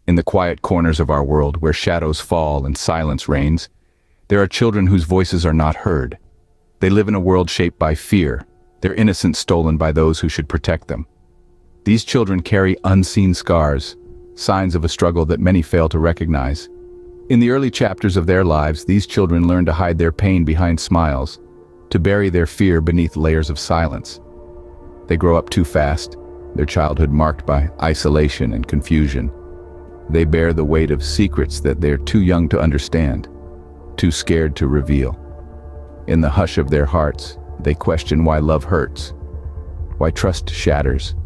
In the quiet corners of our world, where shadows fall and silence reigns, there are children whose voices are not heard. They live in a world shaped by fear, their innocence stolen by those who should protect them. These children carry unseen scars, signs of a struggle that many fail to recognize. In the early chapters of their lives, these children learn to hide their pain behind smiles, to bury their fear beneath layers of silence. They grow up too fast, their childhood marked by isolation and confusion. They bear the weight of secrets that they're too young to understand, too scared to reveal. In the hush of their hearts, they question why love hurts, why trust shatters,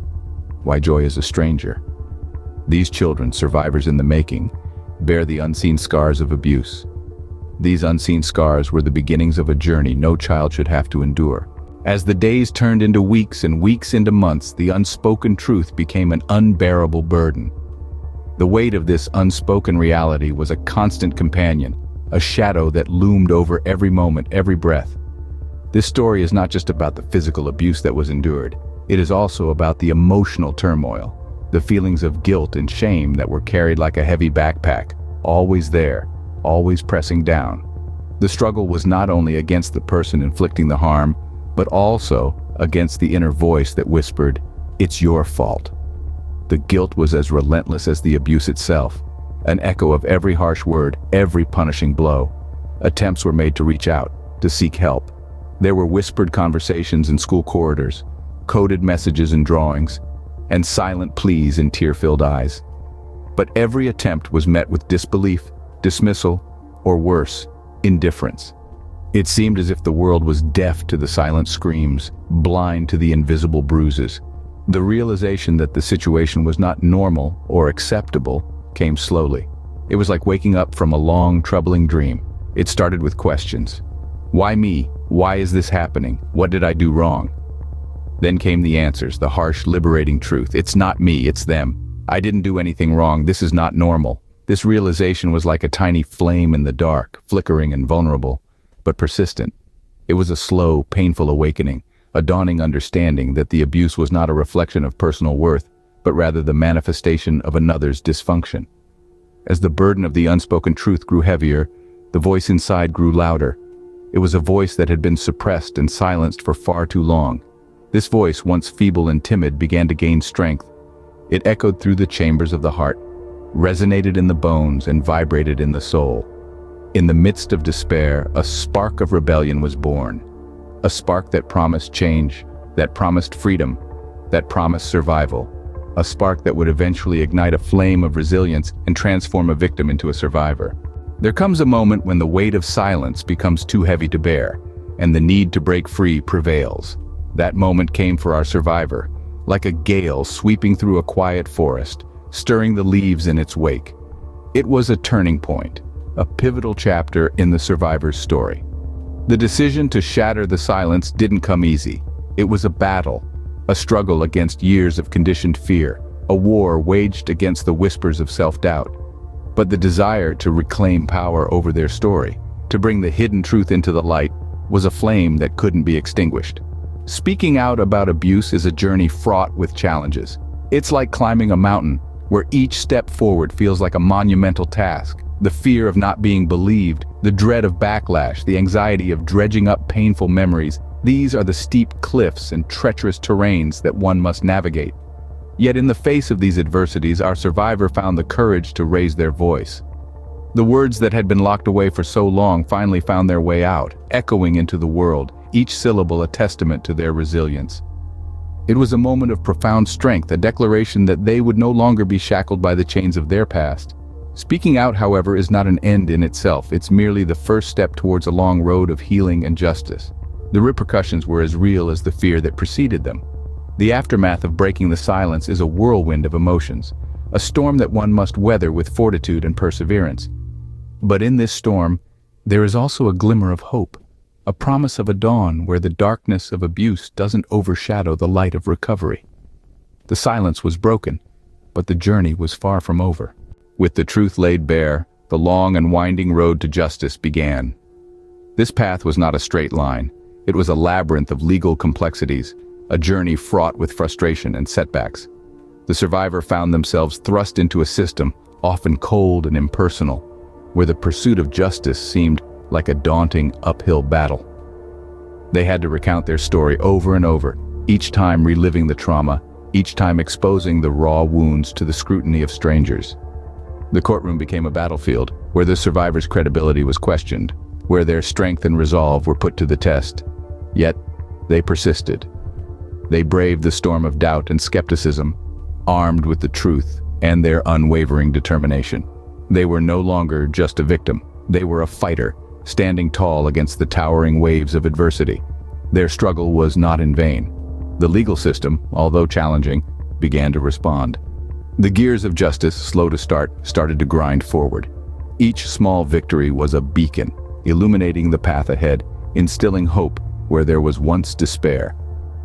why joy is a stranger. These children, survivors in the making, bear the unseen scars of abuse. These unseen scars were the beginnings of a journey no child should have to endure. As the days turned into weeks and weeks into months, the unspoken truth became an unbearable burden. The weight of this unspoken reality was a constant companion, a shadow that loomed over every moment, every breath. This story is not just about the physical abuse that was endured. It is also about the emotional turmoil, the feelings of guilt and shame that were carried like a heavy backpack, always there, always pressing down. The struggle was not only against the person inflicting the harm, but also against the inner voice that whispered, "It's your fault." The guilt was as relentless as the abuse itself, an echo of every harsh word, every punishing blow. Attempts were made to reach out, to seek help. There were whispered conversations in school corridors, coded messages in drawings, and silent pleas in tear-filled eyes. But every attempt was met with disbelief, dismissal, or worse, indifference. It seemed as if the world was deaf to the silent screams, blind to the invisible bruises. The realization that the situation was not normal or acceptable came slowly. It was like waking up from a long, troubling dream. It started with questions. Why me? Why is this happening? What did I do wrong? Then came the answers, the harsh, liberating truth. It's not me, it's them. I didn't do anything wrong. This is not normal. This realization was like a tiny flame in the dark, flickering and vulnerable, but persistent. It was a slow, painful awakening, a dawning understanding that the abuse was not a reflection of personal worth, but rather the manifestation of another's dysfunction. As the burden of the unspoken truth grew heavier, the voice inside grew louder. It was a voice that had been suppressed and silenced for far too long. This voice, once feeble and timid, began to gain strength. It echoed through the chambers of the heart, resonated in the bones, and vibrated in the soul. In the midst of despair, a spark of rebellion was born. A spark that promised change, that promised freedom, that promised survival. A spark that would eventually ignite a flame of resilience and transform a victim into a survivor. There comes a moment when the weight of silence becomes too heavy to bear, and the need to break free prevails. That moment came for our survivor, like a gale sweeping through a quiet forest, stirring the leaves in its wake. It was a turning point, a pivotal chapter in the survivor's story. The decision to shatter the silence didn't come easy. It was a battle, a struggle against years of conditioned fear, a war waged against the whispers of self-doubt. But the desire to reclaim power over their story, to bring the hidden truth into the light, was a flame that couldn't be extinguished. Speaking out about abuse is a journey fraught with challenges. It's like climbing a mountain, where each step forward feels like a monumental task. The fear of not being believed, the dread of backlash, the anxiety of dredging up painful memories, these are the steep cliffs and treacherous terrains that one must navigate. Yet in the face of these adversities, our survivor found the courage to raise their voice. The words that had been locked away for so long finally found their way out, echoing into the world, each syllable a testament to their resilience. It was a moment of profound strength, a declaration that they would no longer be shackled by the chains of their past. Speaking out, however, is not an end in itself. It's merely the first step towards a long road of healing and justice. The repercussions were as real as the fear that preceded them. The aftermath of breaking the silence is a whirlwind of emotions, a storm that one must weather with fortitude and perseverance. But in this storm, there is also a glimmer of hope, a promise of a dawn where the darkness of abuse doesn't overshadow the light of recovery. The silence was broken, but the journey was far from over. With the truth laid bare, the long and winding road to justice began. This path was not a straight line. It was a labyrinth of legal complexities, a journey fraught with frustration and setbacks. The survivor found themselves thrust into a system, often cold and impersonal, where the pursuit of justice seemed like a daunting uphill battle. They had to recount their story over and over, each time reliving the trauma, each time exposing the raw wounds to the scrutiny of strangers. The courtroom became a battlefield where the survivors' credibility was questioned, where their strength and resolve were put to the test. Yet, they persisted. They braved the storm of doubt and skepticism, armed with the truth and their unwavering determination. They were no longer just a victim. They were a fighter, standing tall against the towering waves of adversity. Their struggle was not in vain. The legal system, although challenging, began to respond. The gears of justice, slow to start, started to grind forward. Each small victory was a beacon, illuminating the path ahead, instilling hope where there was once despair.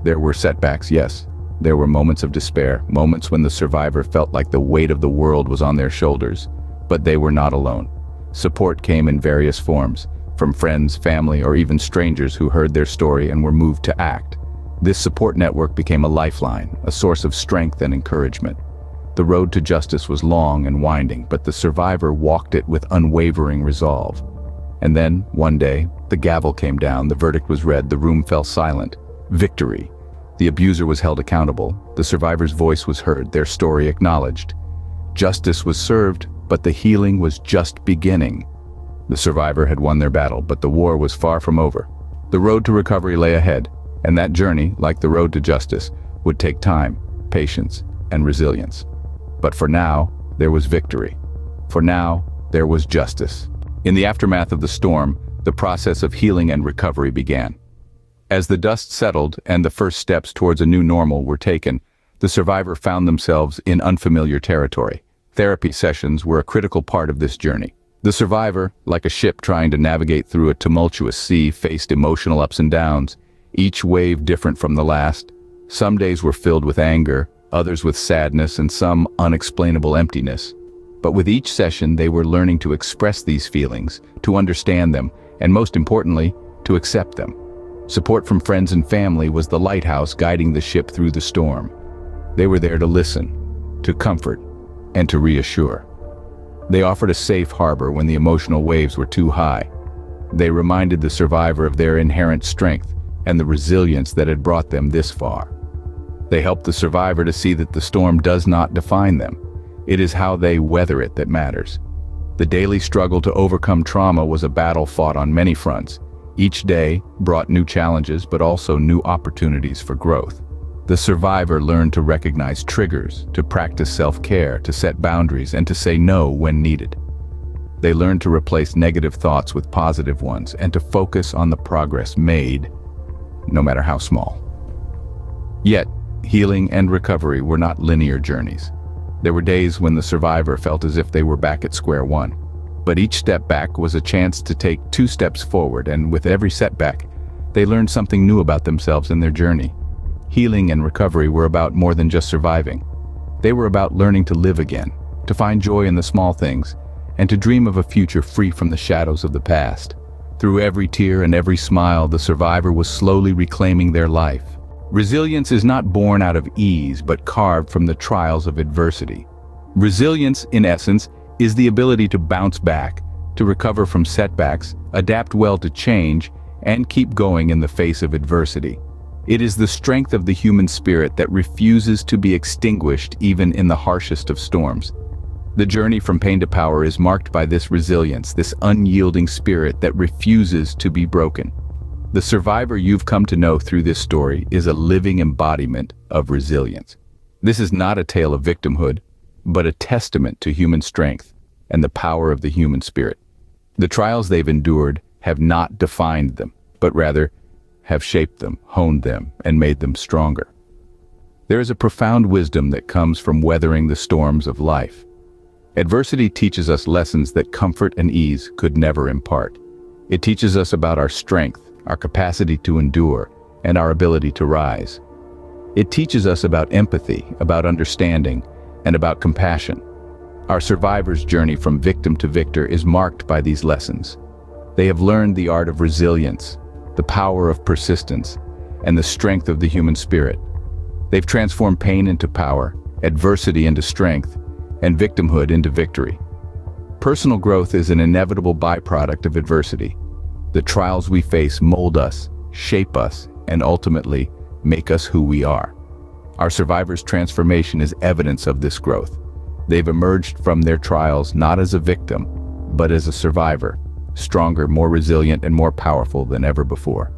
There were setbacks, yes. There were moments of despair, moments when the survivor felt like the weight of the world was on their shoulders. But they were not alone. Support came in various forms, from friends, family, or even strangers who heard their story and were moved to act. This support network became a lifeline, a source of strength and encouragement. The road to justice was long and winding, but the survivor walked it with unwavering resolve. And then, one day, the gavel came down, the verdict was read, the room fell silent. Victory. The abuser was held accountable, the survivor's voice was heard, their story acknowledged. Justice was served, but the healing was just beginning. The survivor had won their battle, but the war was far from over. The road to recovery lay ahead, and that journey, like the road to justice, would take time, patience, and resilience. But for now, there was victory. For now, there was justice. In the aftermath of the storm, the process of healing and recovery began. As the dust settled and the first steps towards a new normal were taken, the survivor found themselves in unfamiliar territory. Therapy sessions were a critical part of this journey. The survivor, like a ship trying to navigate through a tumultuous sea, faced emotional ups and downs, each wave different from the last. Some days were filled with anger, others with sadness, and some unexplainable emptiness. But with each session, they were learning to express these feelings, to understand them, and most importantly, to accept them. Support from friends and family was the lighthouse guiding the ship through the storm. They were there to listen, to comfort, and to reassure. They offered a safe harbor when the emotional waves were too high. They reminded the survivor of their inherent strength and the resilience that had brought them this far. They helped the survivor to see that the storm does not define them. It is how they weather it that matters. The daily struggle to overcome trauma was a battle fought on many fronts. Each day brought new challenges, but also new opportunities for growth. The survivor learned to recognize triggers, to practice self-care, to set boundaries, and to say no when needed. They learned to replace negative thoughts with positive ones and to focus on the progress made, no matter how small. Yet, healing and recovery were not linear journeys. There were days when the survivor felt as if they were back at square one. But each step back was a chance to take 2 steps forward, and with every setback, they learned something new about themselves and their journey. Healing and recovery were about more than just surviving. They were about learning to live again, to find joy in the small things, and to dream of a future free from the shadows of the past. Through every tear and every smile, the survivor was slowly reclaiming their life. Resilience is not born out of ease, but carved from the trials of adversity. Resilience, in essence, is the ability to bounce back, to recover from setbacks, adapt well to change, and keep going in the face of adversity. It is the strength of the human spirit that refuses to be extinguished even in the harshest of storms. The journey from pain to power is marked by this resilience, this unyielding spirit that refuses to be broken. The survivor you've come to know through this story is a living embodiment of resilience. This is not a tale of victimhood, but a testament to human strength and the power of the human spirit. The trials they've endured have not defined them, but rather have shaped them, honed them, and made them stronger. There is a profound wisdom that comes from weathering the storms of life. Adversity teaches us lessons that comfort and ease could never impart. It teaches us about our strength, our capacity to endure, and our ability to rise. It teaches us about empathy, about understanding, and about compassion. Our survivor's journey from victim to victor is marked by these lessons. They have learned the art of resilience, the power of persistence, and the strength of the human spirit. They've transformed pain into power, adversity into strength, and victimhood into victory. Personal growth is an inevitable byproduct of adversity. The trials we face mold us, shape us, and ultimately make us who we are. Our survivors' transformation is evidence of this growth. They've emerged from their trials not as a victim, but as a survivor, stronger, more resilient, and more powerful than ever before.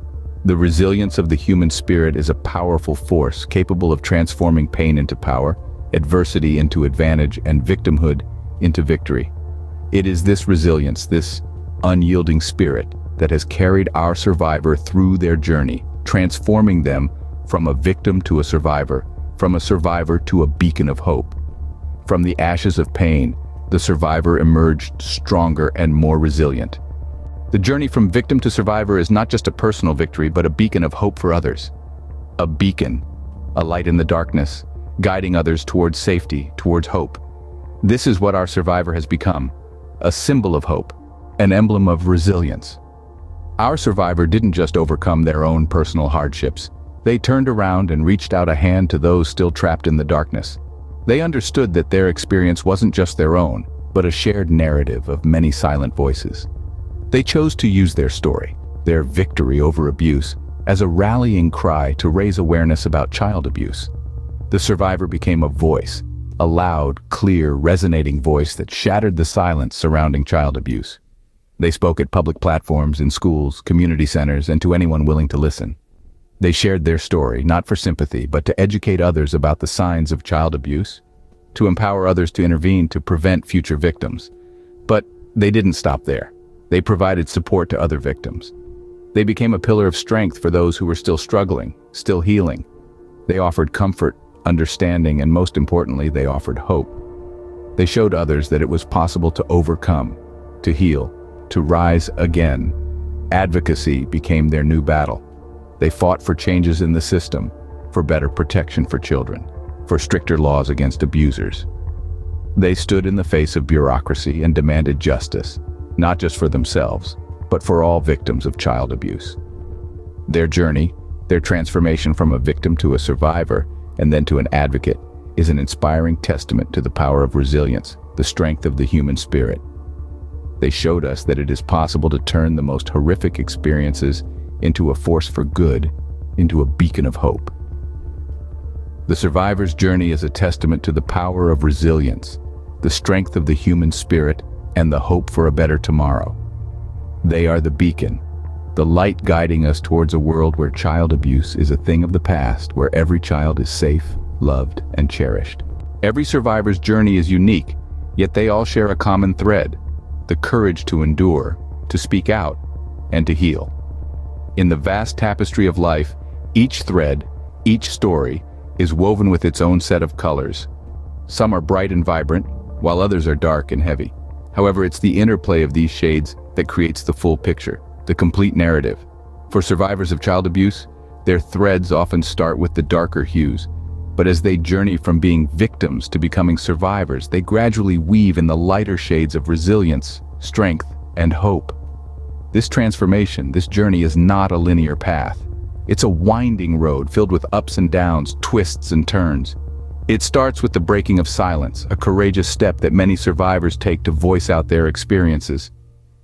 The resilience of the human spirit is a powerful force capable of transforming pain into power, adversity into advantage, and victimhood into victory. It is this resilience, this unyielding spirit, that has carried our survivor through their journey, transforming them from a victim to a survivor, from a survivor to a beacon of hope. From the ashes of pain, the survivor emerged stronger and more resilient. The journey from victim to survivor is not just a personal victory, but a beacon of hope for others. A beacon, a light in the darkness, guiding others towards safety, towards hope. This is what our survivor has become, a symbol of hope, an emblem of resilience. Our survivor didn't just overcome their own personal hardships. They turned around and reached out a hand to those still trapped in the darkness. They understood that their experience wasn't just their own, but a shared narrative of many silent voices. They chose to use their story, their victory over abuse, as a rallying cry to raise awareness about child abuse. The survivor became a voice, a loud, clear, resonating voice that shattered the silence surrounding child abuse. They spoke at public platforms, in schools, community centers, and to anyone willing to listen. They shared their story, not for sympathy, but to educate others about the signs of child abuse, to empower others to intervene to prevent future victims. But they didn't stop there. They provided support to other victims. They became a pillar of strength for those who were still struggling, still healing. They offered comfort, understanding, and most importantly, they offered hope. They showed others that it was possible to overcome, to heal, to rise again. Advocacy became their new battle. They fought for changes in the system, for better protection for children, for stricter laws against abusers. They stood in the face of bureaucracy and demanded justice, not just for themselves, but for all victims of child abuse. Their journey, their transformation from a victim to a survivor, and then to an advocate, is an inspiring testament to the power of resilience, the strength of the human spirit. They showed us that it is possible to turn the most horrific experiences into a force for good, into a beacon of hope. The survivor's journey is a testament to the power of resilience, the strength of the human spirit, and the hope for a better tomorrow. They are the beacon, the light guiding us towards a world where child abuse is a thing of the past, where every child is safe, loved, and cherished. Every survivor's journey is unique, yet they all share a common thread: the courage to endure, to speak out, and to heal. In the vast tapestry of life, each thread, each story, is woven with its own set of colors. Some are bright and vibrant, while others are dark and heavy. However, it's the interplay of these shades that creates the full picture, the complete narrative. For survivors of child abuse, their threads often start with the darker hues, but as they journey from being victims to becoming survivors, they gradually weave in the lighter shades of resilience, strength, and hope. This transformation, this journey, is not a linear path. It's a winding road filled with ups and downs, twists and turns. It starts with the breaking of silence, a courageous step that many survivors take to voice out their experiences.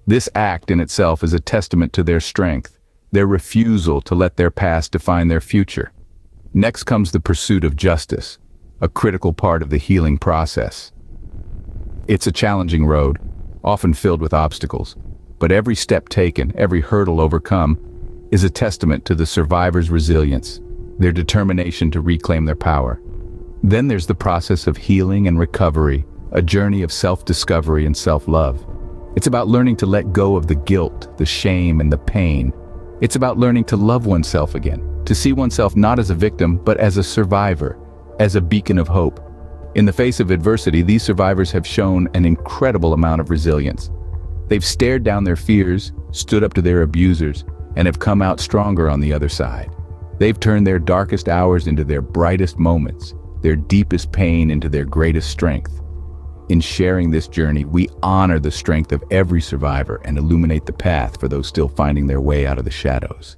This act in itself is a testament to their strength, their refusal to let their past define their future. Next comes the pursuit of justice, a critical part of the healing process. It's a challenging road, often filled with obstacles, but every step taken, every hurdle overcome, is a testament to the survivor's resilience, their determination to reclaim their power. Then there's the process of healing and recovery, a journey of self-discovery and self-love. It's about learning to let go of the guilt, the shame, and the pain. It's about learning to love oneself again, to see oneself not as a victim, but as a survivor, as a beacon of hope. In the face of adversity, these survivors have shown an incredible amount of resilience. They've stared down their fears, stood up to their abusers, and have come out stronger on the other side. They've turned their darkest hours into their brightest moments, their deepest pain into their greatest strength. In sharing this journey, we honor the strength of every survivor and illuminate the path for those still finding their way out of the shadows.